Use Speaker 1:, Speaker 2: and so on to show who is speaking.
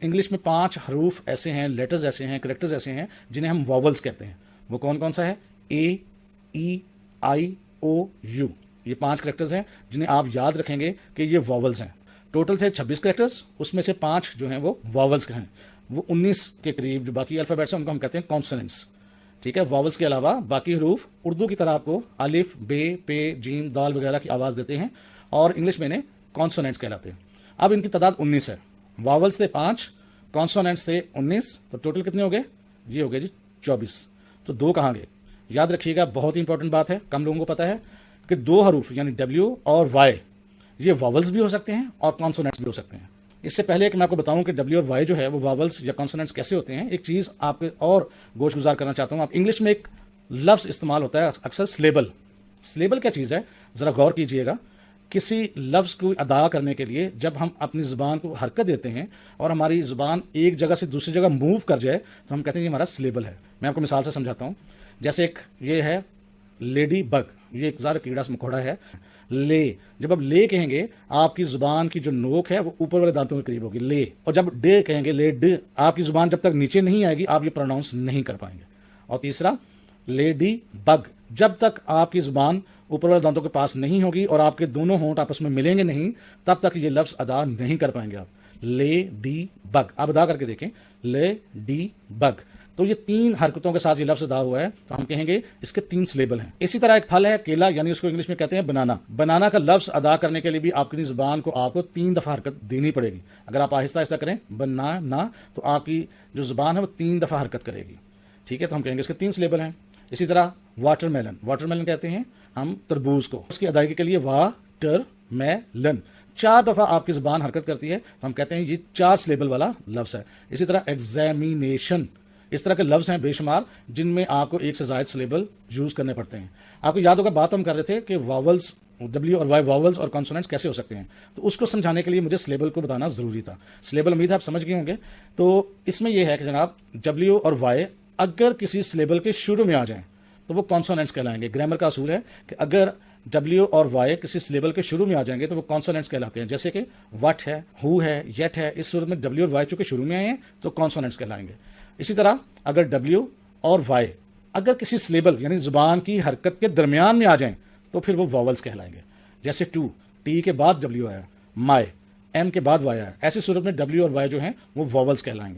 Speaker 1: English میں 5 حروف ایسے ہیں، لیٹرز ایسے ہیں، کریکٹرز ایسے ہیں جنہیں ہم واولز کہتے ہیں. وہ کون کون سا ہے؟ اے، ای، آئی، او، یو. یہ 5 کریکٹرز ہیں جنہیں آپ یاد رکھیں گے کہ یہ واولز ہیں. ٹوٹل تھے 26 کریکٹرز، اس میں سے 5 جو ہیں وہ واولز کے ہیں. وہ 19 کے قریب جو باقی الفابیٹس ہیں ان کو ہم کہتے ہیں کانسوننٹس. ٹھیک ہے، واولز کے علاوہ باقی حروف اردو کی طرح آپ کو الف، بے، پے، جیم، دال وغیرہ کی آواز دیتے ہیں، اور انگلش میں انہیں کانسوننٹس کہلاتے ہیں. اب ان کی تعداد 19 ہے. واولز تھے 5، کانسوننٹس تھے 19، تو ٹوٹل کتنے ہو گئے؟ یہ ہو گئے جی 24. تو 2 کہاں گئے؟ یاد رکھیے گا، بہت ہی امپورٹنٹ بات ہے، کم لوگوں کو پتہ ہے کہ 2 حروف یعنی ڈبلیو اور وائی یہ واولز بھی ہو سکتے ہیں اور کانسوننٹس بھی ہو سکتے ہیں. اس سے پہلے کہ میں آپ کو بتاؤں کہ ڈبلیو اور وائی جو ہے وہ واولز یا کانسوننٹس کیسے ہوتے ہیں، ایک چیز آپ کے اور گوش گزار کرنا چاہتا ہوں. آپ انگلش میں ایک لفظ استعمال ہوتا ہے اکثر، سلیبل. سلیبل کیا چیز ہے؟ ذرا غور کیجئے گا. کسی لفظ کو ادا کرنے کے لیے جب ہم اپنی زبان کو حرکت دیتے ہیں اور ہماری زبان ایک جگہ سے دوسری جگہ موو کر جائے تو ہم کہتے ہیں یہ ہمارا سلیبل ہے. میں آپ کو مثال سے سمجھاتا ہوں. جیسے ایک یہ ہے لیڈی بگ، یہ ایک ذرا کیڑا مکوڑا ہے. لے، جب آپ لے کہیں گے آپ کی زبان کی جو نوک ہے وہ اوپر والے دانتوں کے قریب ہوگی، لے. اور جب ڈے کہیں گے، لے ڈ، آپ کی زبان جب تک نیچے نہیں آئے گی آپ یہ پروناؤنس نہیں کر پائیں گے. اور تیسرا لیڈی بگ، جب تک آپ کی زبان اوپر والے دانتوں کے پاس نہیں ہوگی اور آپ کے دونوں ہونٹ آپس میں ملیں گے نہیں، تب تک یہ لفظ ادا نہیں کر پائیں گے آپ. لے ڈی بگ، آپ ادا کر کے دیکھیں، لے ڈی بگ. تو یہ 3 حرکتوں کے ساتھ یہ لفظ ادا ہوا ہے، تو ہم کہیں گے اس کے 3 سلیبل ہیں. اسی طرح ایک پھل ہے کیلا، یعنی اس کو انگلش میں کہتے ہیں بنانا. بنانا کا لفظ ادا کرنے کے لیے بھی آپ کی زبان کو آپ کو 3 دفعہ حرکت دینی پڑے گی. اگر آپ آہستہ آہستہ کریں بنانا تو آپ کی جو زبان ہے وہ 3 دفعہ حرکت کرے گی. ٹھیک ہے، تو ہم کہیں گے اس کے 3 سلیبل ہیں. اسی طرح واٹر میلن، واٹر میلن کہتے ہیں ہم تربوز کو. اس کی ادائیگی کے لیے واٹر میلن 4 دفعہ آپ کی زبان حرکت کرتی ہے، تو ہم کہتے ہیں یہ 4 سلیبل والا لفظ ہے. اسی طرح ایگزامینیشن، اس طرح کے لفظ ہیں بے شمار جن میں آپ کو 1 سے زائد سلیبل یوز کرنے پڑتے ہیں. آپ کو یاد ہوگا بات ہم کر رہے تھے کہ واولز، ڈبلیو اور وائی واولز اور کانسوننٹس کیسے ہو سکتے ہیں، تو اس کو سمجھانے کے لیے مجھے سلیبل کو بتانا ضروری تھا. سلیبل امید ہے آپ سمجھ گئے ہوں گے. تو اس میں یہ ہے کہ جناب ڈبلیو اور وائی اگر کسی سلیبل کے شروع میں آ جائیں تو وہ کانسوننٹس کہلائیں گے. گرامر کا اصول ہے کہ اگر ڈبلیو اور وائی کسی سلیبل کے شروع میں آ جائیں گے تو وہ کانسوننٹس کہلاتے ہیں. جیسے کہ وٹ ہے، ہو ہے، یٹ ہے، اس صورت میں ڈبلیو اور وائی چونکہ شروع میں آئے ہیں تو کانسوننٹس کہلائیں گے. اسی طرح اگر ڈبلیو اور وائی اگر کسی سلیبل یعنی زبان کی حرکت کے درمیان میں آ جائیں تو پھر وہ واولز کہلائیں گے. جیسے ٹو، ٹی کے بعد ڈبلیو آیا، مائی، ایم کے بعد وائی آیا. ایسی صورت میں ڈبلیو اور وائی جو ہیں وہ واولز کہلائیں گے.